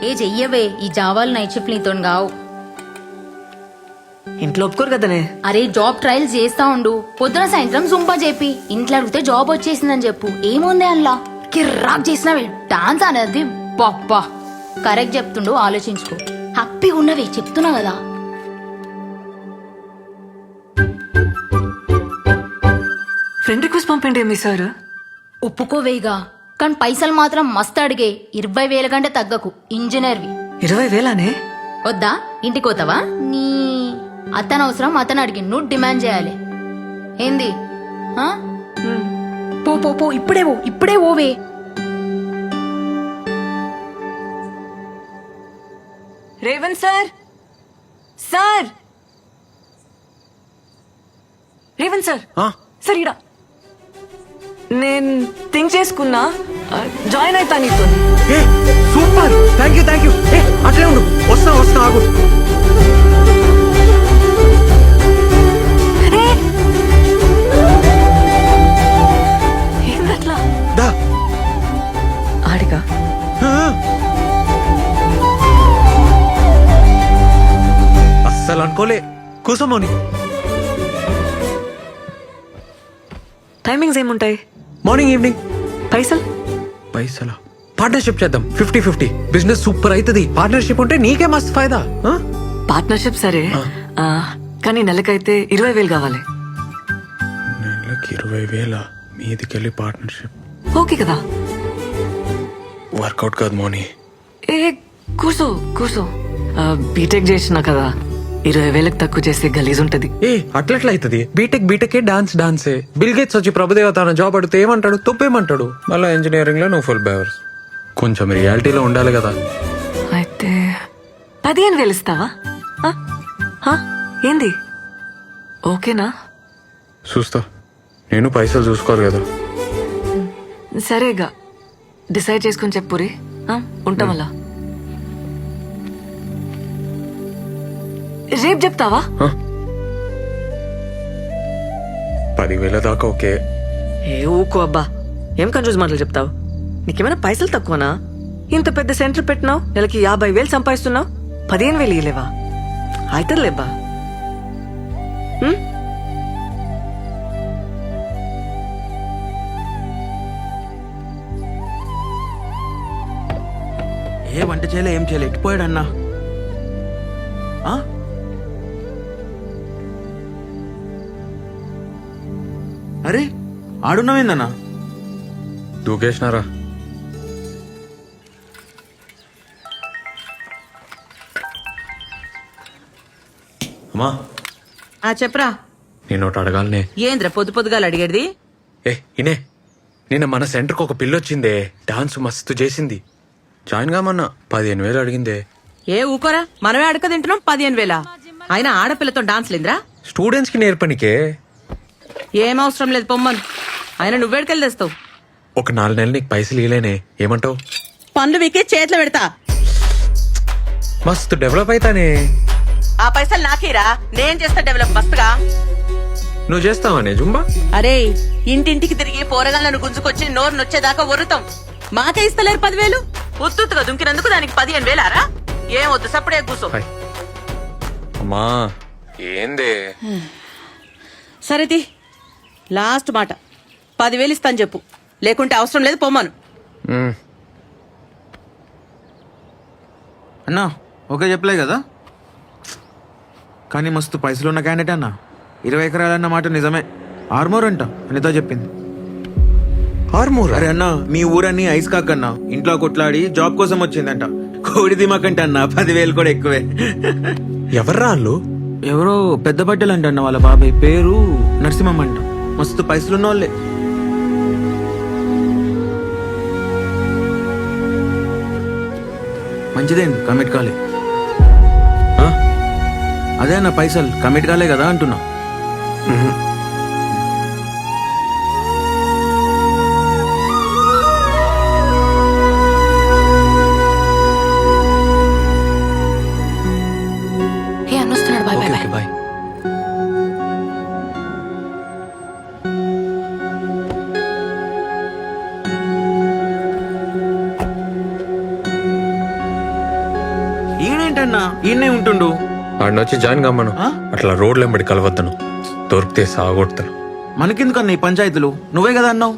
ఏ చెయ్యవే, ఈ జావాలు night shift నీతో గావు. ఇంట్లో ఒప్పుకోరు కదనే. అరే జాబ్ ట్రయల్స్ చేస్తా ఉండు, పొద్దున సాయంత్రం జుంపా చెప్పి ఇంట్లో అడిగితే జాబ్ వచ్చేసిందని చెప్పు. ఏముంది అల్లా కిర్రాక్ చేసినవే డాన్స్ అనేది. బాబ్బా కరెక్ట్ చెప్తుండు, ఆలోచించుకో. హ్యాపీగా ఉన్నవే చెప్తున్నా కదా. ఫ్రెండ్ రిక్వెస్ట్ పంపండి మీ సార్. ఒప్పుకోవేగా, కానీ పైసలు మాత్రం మస్తు అడిగే. 20,000 కంటే తగ్గకు. ఇంజనీర్వి 20,000నే వద్దా? ఇంటికి పోతావా? నీ అతను అవసరం అతను అడిగి నువ్వు డిమాండ్ చేయాలి. ఏంది? ఆ? పో పో పో, ఇప్పుడే ఓవే. Revanth sir, sir Revanth sir, sir ఇడా నేను థింక్ చేసుకున్నా, జాయిన్ అవుతా నీతో. Super, thank you. అట్లే ఉండు, వస్తా ఆగు. ఏందట్లా దా ఆడిగా. అస్సలు అనుకోలే. కూసమోని టైమింగ్స్ ఏముంటాయి? Morning evening. పైసలు పార్ట్నర్షిప్ చేద్దాం. 50-50. బిజినెస్ సూపర్ అవుతుంది. పార్ట్నర్షిప్ ఉంటే నీకే మస్తు ఫైదా. పార్ట్నర్షిప్ సరే, కానీ నెలకైతే 20,000 కావాలి. నెలకి 20,000 మీదికెళ్ళి పార్ట్నర్షిప్ ఓకే కదా? వర్కౌట్ కాదు మోని. ఏ కూర్చో. బీటెక్ చేసినా కదా, 20,000కి తక్కువ చేస్తే గలీజ్ ఉంటది. అట్లెట్లా అవుతుంది? బీటెక్ డాన్సే. బిల్ గేట్స్ వచ్చి ప్రభుదేవ తన జాబ్ అడిగితే ఏమంటాడు? తొప్పేమంటాడు. మళ్ళీ ఇంజనీరింగ్ లో నువ్వు ఫుల్ బేవర్స్. కొంచెం రియాలిటీలో ఉండాలి కదా. అయితే 15,000 ఇస్తావా? ఏంది? ఓకేనా? చూస్తా. నేను పైసలు చూసుకోరు కదా. సరేగా, డిసైడ్ చేసుకుని చెప్పురి. ఉంటాం వల్ల రేపు చెప్తావా? 10,000 దాకా ఓకే. ఊకో అబ్బా, ఏం కన్ఫ్యూజ్ మాటలు చెప్తావు? నీకేమైనా పైసలు తక్కువనా? ఇంత పెద్ద సెంటర్ పెట్టినావు, నెలకి 50,000 సంపాదిస్తున్నావు, 15,000 ఇయ్యలేవా? అవుతుందిలేబ్బా. ఏ వంట చేయలే, ఏం చేయలే, ఎట్టిపోయాడన్నా? అరే ఆడున్నావేందన్నా? దూకేసినారా? అమ్మా చెప్పరా. నేను ఒకటి అడగాలనే. ఏంద్ర పొద్దుగాల అడిగేది? ఇనే, నిన్న మన సెంటర్కి ఒక పిల్లొచ్చిందే, డాన్స్ మస్తు చేసింది. జాయిన్ కామన్నా 15,000 అడిగిందే. ఊకోరా, మనమే అడక తింటున్నాం. 15,000 అయినా ఆడపిల్లతో డాన్స్ లేదురా? స్టూడెంట్స్ కి నేర్పనికే. ఏం అవసరం లేదు, పొమ్మను. ఆయన నువ్వేడికెళ్ళి తెస్తావు? ఒక 4 నెలలు నీకు పైసలు ఇలేనే, ఏమంటావు? పనులు వీకే చేతిలో పెడతా. మస్తు డెవలప్ అయితానే. ఆ పైసలు నాకేరా, నేను చేస్తా డెవలప్ మస్తుగా. నువ్వు చేస్తావానే జుంబా? అరే ఇంటింటికి తిరిగి పోరగాళ్ళను గుంజుకొచ్చి నోరు నొచ్చేదాకా ఒరుతాం. మాకే ఇస్తలేరు 10,000. ఉత్తుగా దుంకినందుకు దానికి 15,000రా? ఏం వద్దు, సప్పుడే కూర్చో. అమ్మా ఏందే? సరేది లాస్ట్ మాట, 10,000 ఇస్తాను చెప్పు, లేకుంటే అవసరం లేదు, పొమ్మను. అన్నా ఓకే చెప్పలే కదా, కానీ మస్తు పైసలు ఉన్న క్యాండిడేట్ అన్నా. 20 ఎకరాలన్న మాట నిజమే. ఆర్మోర్ అంట అనితో చెప్పింది. ఆర్మూర్? అరే అన్నా, మీ ఊరన్నీ ఐస్ కాకన్నా ఇంట్లో కొట్లాడి జాబ్ కోసం వచ్చిందంట. కోడి దిమాకంట అన్న, 10,000 కూడా ఎక్కువే. ఎవర్రా వాళ్ళు? ఎవరో పెద్ద బట్టలు అంట అన్న, వాళ్ళ బాబాయ్ పేరు నరసింహం అంట. మస్తు పైసలున్న వాళ్ళే. మంచిదేం కమిట్ కాలే. అదే అన్న, పైసలు కమిట్ కాలే కదా అంటున్నా. అన్నొస్తున్నాడు. Bye bye bye. బాయ్. ఈయనేంటన్నా ఈయనే ఉంటుండు. వాడిని వచ్చి జాయిన్ కమ్మను. ఆ? అట్లా రోడ్లు వెంబడి కలవద్దను, దొరికితే సాగొడతాను. మనకెందుకన్నా ఈ పంచాయతీలు? నువ్వే కదా అన్నావు.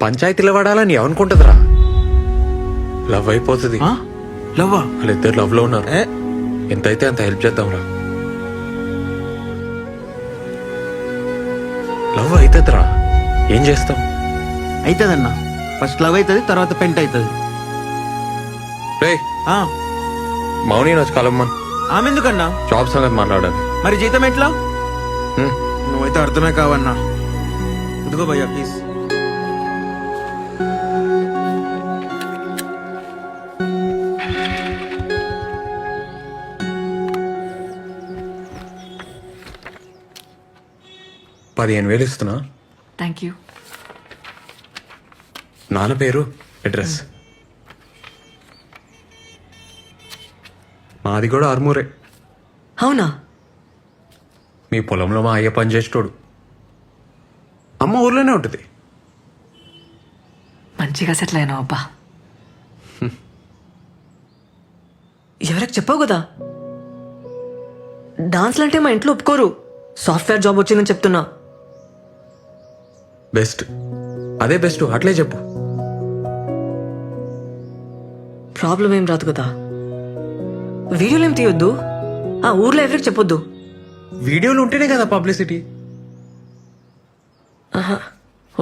పంచాయతీలో వాడాలని ఏమనుకుంటుందిరా? లవ్ అయిపోతుంది. ఆ? లవ్వా? వాళ్ళిద్దరు లవ్ లో ఉన్నారు. ఏ? ఎంతైతే అంత హెల్ప్ చేద్దాంరా. లవ్ అవుతుందిరా, ఏం చేస్తాం? అవుతుందన్నా. ఫస్ట్ లవ్ అవుతుంది, తర్వాత పెంట్ అవుతుంది. రే మౌని వచ్చి కలమ్మన్. ఆమె ఎందుకన్నా? జాబ్ సంగతి మాట్లాడాలి. మరి జీతం ఎట్లా? హ్మ్. నువ్వైతే అర్థమే కావన్నా. ఇదిగో భయ్యా ప్లీజ్. $15,000 ఇస్తున్నా. Thank you. నాన్న పేరు, అడ్రస్. మాది కూడా ఆర్మూరే. అవునా? మీ పొలంలో మా అయ్య పని చేసేటోడు. అమ్మ ఊర్లోనే ఉంటుంది. మంచిగా సెటిల్ అయినావు అబ్బా. ఎవరికి చెప్పావు కదా, డాన్స్లు అంటే మా ఇంట్లో ఒప్పుకోరు. సాఫ్ట్వేర్ జాబ్ వచ్చిందని చెప్తున్నా. బెస్ట్, అదే బెస్ట్, అట్లే చెప్పు. ప్రాబ్లం ఏం రాదు కదా. వీడియోలు ఏం తీయొద్దు, ఆ ఊర్లో ఎవరికి చెప్పొద్దు. వీడియోలు ఉంటేనే కదా పబ్లిసిటీ. ఆహా,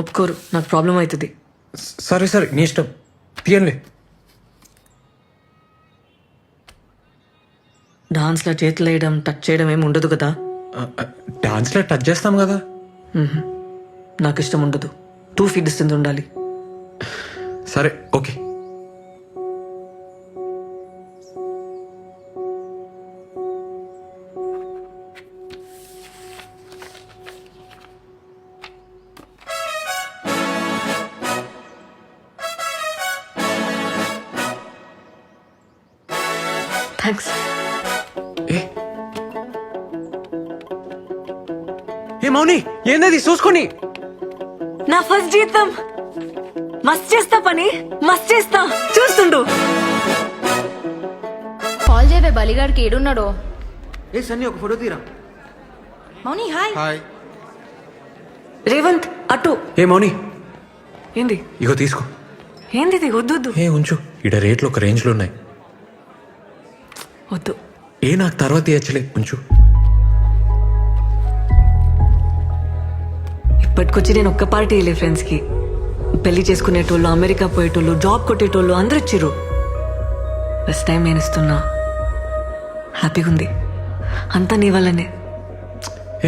ఒప్పుకోరు, నాకు ప్రాబ్లం అవుతుంది. సరే సరే, నీ ఇష్టం, తీయండి. డాన్స్లో చేతులు వేయడం, టచ్ చేయడం ఏమి ఉండదు కదా. డాన్స్లో టచ్ చేస్తాం కదా. నాకు ఇష్టం ఉండదు. 2 feet డిస్టెన్స్ ఉండాలి. సరే ఓకే. థ్యాంక్స్. ఏ మౌని, ఏందది చూసుకొని? నా ఫస్ట్ జీతం. మస్త్ చేస్తా పని, మస్త్ చేస్తా, చూస్తుండు. కాల్ చేయవే బలిగాడికి, ఏడున్నాడో. ఏ సన్నీ ఒక ఫోటో తీరా. మౌని హాయ్. హాయ్. రేవంత్ అటు. ఏ మౌని, ఏంది ఇగో తీసుకో. ఏంది ఇది? వద్దు వద్దు ఏ ఉంచు, ఇడ రేట్లు ఒక రేంజ్లో ఉన్నాయి. వద్దు. ఏ నాకు తర్వాత ఇచ్చలే, ఉంచు. ఇప్పటికొచ్చి నేను ఒక్క పార్టీ వెళ్ళే ఫ్రెండ్స్కి. పెళ్లి చేసుకునేటోళ్ళు, అమెరికా పోయేటోళ్ళు, జాబ్ కొట్టేటోళ్ళు అందరూ ఇచ్చిర్రు. ఫస్ట్ టైం నేను ఇస్తున్నా. హ్యాపీగా ఉంది. అంతా నీ వల్లనే.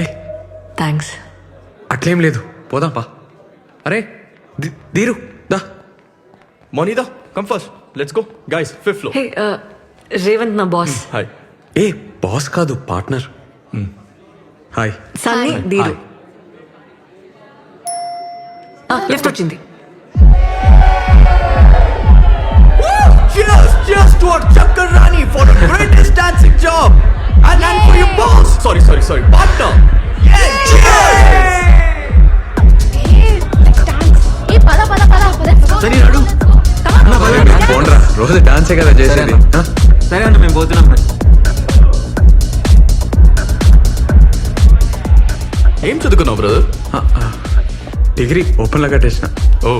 ఏ థ్యాంక్స్. అట్లేం లేదు, పోదాం పా. అరే దీరు దా. Monida, come first. Let's go. Guys, 5th floor. హే రేవంత్ నా బాస్. Hi. ఏ బాస్ కాదు, పార్ట్నర్. హాయ్. సన్నీ దీరు. లిఫ్ట్ వచ్చింది. Cheers to our Chakarani for the greatest dancing job. And for your boss. Sorry. Partner. Yeah, cheers. ఏ పద పద పద పద. సరే రాడు. అన్న పదండి. పోండ్రా, రోజు డాన్సే కదా చేసేది. ఆ? సరే అంటే మేము పోతున్నాం మరి. ఏం చదువుకున్నావు బ్రదర్? డిగ్రీ ఓపెన్ లా కట్టేసిన. ఓ,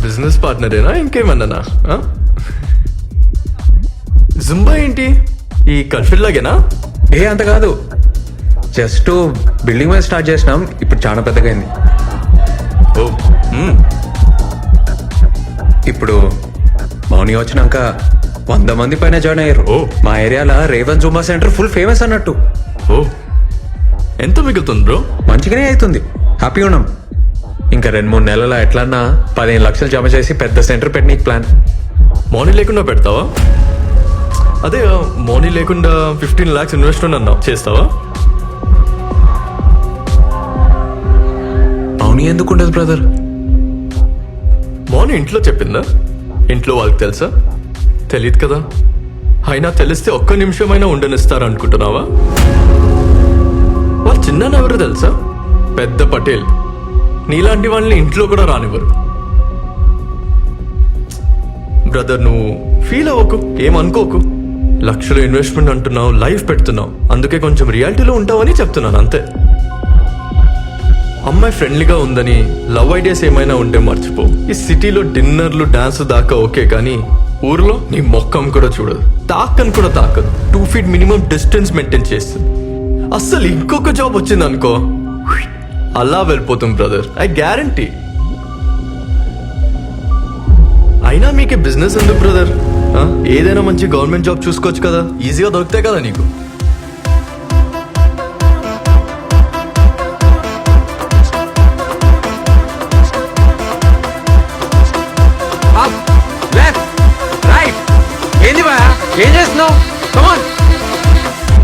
బిజినెస్ పార్ట్నరేనా ఇంకేమన్నానా? జుంబా ఏంటి, ఈ కల్ఫిల్ లాగేనా? ఏ అంత కాదు, జస్ట్ బిల్డింగ్ మీద స్టార్ట్ చేసినాం, ఇప్పుడు చాలా పెద్దగైంది. ఓ, ఇప్పుడు మౌని వచ్చినాక 100 మంది పైన జాయిన్ అయ్యారు. ఓ. మా ఏరియాలో Revan Zumba centre full famous అన్నట్టు. ఓ, ఎంత మిగులుతుంది బ్రో? మంచిగానే అవుతుంది, హ్యాపీ ఉన్నాం. ఇంకా 2-3 నెలల ఎట్లన్నా 15 లక్షలు జమ చేసి పెద్ద సెంటర్ పెట్టనీకి ప్లాన్. మనీ లేకుండా పెడతావా? అదే మనీ లేకుండా 15 lakhs ఇన్వెస్ట్మెంట్ అన్నావు, చేస్తావా? మౌని ఎందుకు ఉండదు బ్రదర్? మౌని ఇంట్లో చెప్పిందా? ఇంట్లో వాళ్ళకి తెలుసా? తెలియదు కదా. అయినా తెలిస్తే ఒక్క నిమిషమైనా ఉండనిస్తారు అనుకుంటున్నావా? వాళ్ళ చిన్న ఎవరు తెలుసా? పెద్ద పటేల్. నీలాంటి వాళ్ళని ఇంట్లో కూడా రానివ్వరు. బ్రదర్ నువ్వు ఫీల్ అవ్వకు, ఏమనుకోకు. లక్షలు ఇన్వెస్ట్మెంట్ అంటున్నావు, లైఫ్ పెడుతున్నావు, అందుకే కొంచెం రియాలిటీలో ఉంటావని చెప్తున్నాను అంతే. అమ్మాయి ఫ్రెండ్లీగా ఉందని లవ్ ఐడియాస్ ఏమైనా ఉంటే మర్చిపో. ఈ సిటీలో డిన్నర్లు డాన్స్ దాకా ఓకే, కానీ ఊర్లో నీ మొక్కం కూడా చూడదు, తాకని కూడా తాకదు. 2 feet మినిమం డిస్టెన్స్ మెయింటైన్ చేస్తుంది. అస్సలు ఇంకొక జాబ్ వచ్చింది అనుకో, అలా వెళ్ళిపోతుంది బ్రదర్, ఐ గ్యారంటీ. అయినా మీకే బిజినెస్ ఎందుకు బ్రదర్? ఏదైనా మంచి గవర్నమెంట్ జాబ్ చూసుకోవచ్చు కదా, ఈజీగా దొరుకుతాయి కదా నీకు. ఏంది బా ఏం చేస్తున్నావు? కమాన్.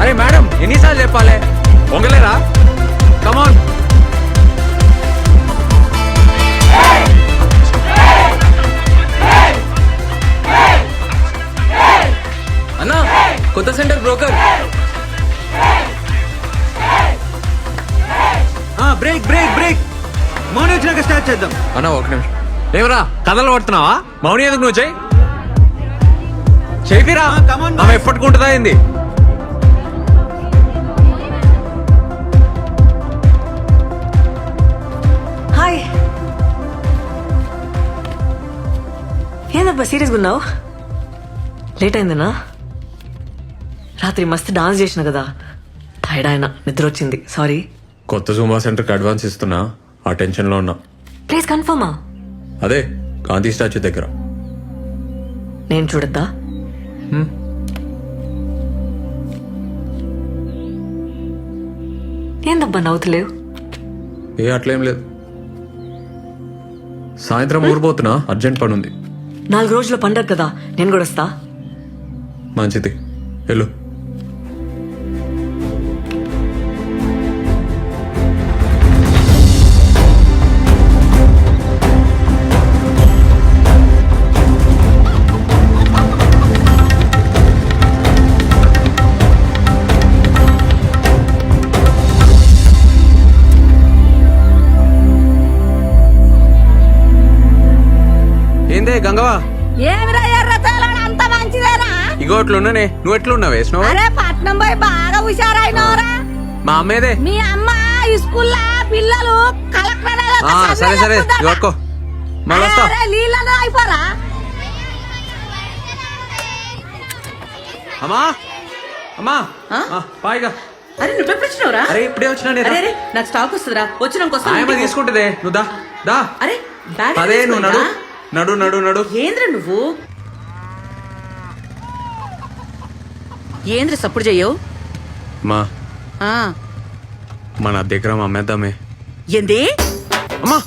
అరే మేడం ఎన్నిసార్లు చెప్పాలి, పొంగలేరా? కమాన్. అన్నా కొత్త center broker. Break break break, మౌని వచ్చినాక స్టార్ట్ చేద్దాం. అన్న ఒక నిమిషం. ఏమరా కథలు పడుతున్నావా? మౌని ఎందుకు నువ్వు చెయ్యి చేపిరా. come on, ఆమె boys. ఎప్పటికుంటుందా ఏంది? హాయ్. ఏందబ్బా సీరియస్గా ఉన్నావు? లేట్ అయిందనా? రాత్రి మస్తు డాన్స్ చేసిన కదా, టైర్డ్ అయినా, నిద్ర వచ్చింది, సారీ. కొత్త జూమా సెంటర్కి అడ్వాన్స్ ఇస్తున్నా, ఆ టెన్షన్లో ఉన్నా. ప్లీజ్ కన్ఫర్మా? అదే గాంధీ స్టాచ్యూ దగ్గర. నేను చూడద్దా? ఏందబ్బా నవ్వుతలేవు? ఏ అట్లేం లేదు. సాయంత్రం ఊరిపోతున్నా, అర్జెంట్ పని ఉంది. 4 రోజుల పండగ కదా, నేను కూడా వస్తా. మంచిది వెళ్ళు. ఏందే గంగవా? ఏమిరా ఎర్రచాలని అంత మంచిదేనా? ఇగో అట్లున్నానే, నువ్వు ఎట్లున్నావే? అరే పట్నం పోయి బాగా హుషారైనవరా. మా అమ్మేదే. మీ అమ్మ ఈ స్కూల్లో పిల్లలు కలెక్టర్ సరే సరే ఇగోట్టుకో, మళ్ళీ వస్తా. నీళ్ళలో అయిపోరా. అమ్మా అమ్మా పాయిగా. అరే నువ్వెప్పుడు వచ్చినావురా? అరే ఇప్పుడే వచ్చినా నేను. అరే నాకు స్టాక్ వస్తుందిరా, వచ్చిన ఆయమ్మ తీసుకుంటుందే, నువ్వు దా దా. అరే బ్యాగ్ అదే నువ్వు నడు నడు నడు నడు. ఏంద్ర నువ్వు ఏంద్ర సప్పుడు చెయ్యవు? మా ఆ, మన దగ్గర అమ్మేద్దామే. ఏంది? అమ్మా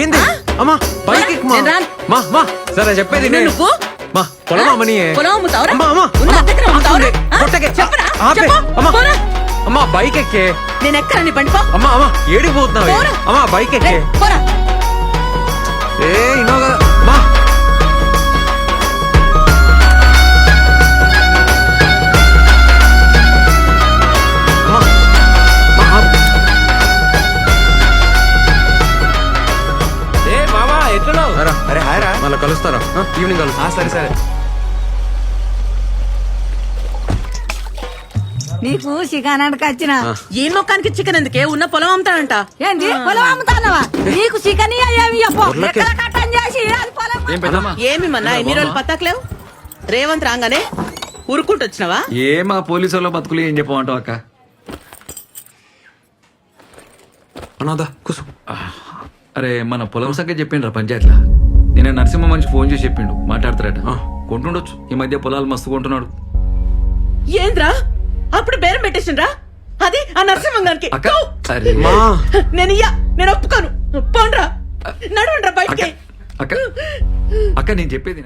ఏంది? అమ్మా పైకి ఎక్కు, మా. నేను రాను. మా మా సరే చెప్పేది నువ్వు నువ్వు? మా పొలం అమ్మని. పొలం అమ్ముతావురా? అమ్మా అమ్మా ఉన్న దగ్గర అమ్ముతావురా? ఆ? కొట్టకే. చెప్పరా? ఆపే. చెప్పు. అమ్మా పోరా. అమ్మా బైక్ ఎక్కే. నేను ఎక్కడ నీ బండి పో. అమ్మా అమ్మా ఏడికి పోతున్నావే? పోరా. అమ్మా బైక్ ఎక్కే. రేయ్, పోరా. ఏ ఇన్నో కదా మా. అమ్మా, మా, ఆపు. రా. అరే హాయ్ రా. మళ్ళా కలుస్తారా? ఈవినింగ్ కలుస్తా. సరే సరే. నీకు చికెనానికి వచ్చిన ఈ మొక్కానికి చికెన్ ఎందుకే? ఉన్న పొలం అమ్ముతాడంట. ఏంది పొలం అమ్ముతానవా? నీకు చికెన్ ఏమి చెప్పు. ఊర్లోకి. ఎక్కడ కట్టం చేసి అది పొలం ఏం పెద్దమ్మా? ఏమి మన్నా ఎన్ని రోజులు పత్తాకలేవు? రేవంత్ రాగానే ఉరుకుంటూ వచ్చినావా? మా పోలీసు వాళ్ళ బతుకులు ఏం చెప్పమంటావు అక్క? అనాదా కూసు. అరే మన పొలం సంఖ్య చెప్పిండ్రా పంచాయతీలా. నేను నరసింహ మనిషి ఫోన్ చేసి చెప్పిండు, మాట్లాడతారట. కొంటుండొచ్చు, ఈ మధ్య పొలాలు మస్తు కొంటున్నాడు. ఏంద్రా అప్పుడు బేరం పెట్టేసిండ్రా? అది ఆ నరసింహంగానికి. అక్క అరే మా నేను ఒప్పుకోను. పోండ్రా, నడవండ్రా బయటికి. అక్క అక్క నేను చెప్పేది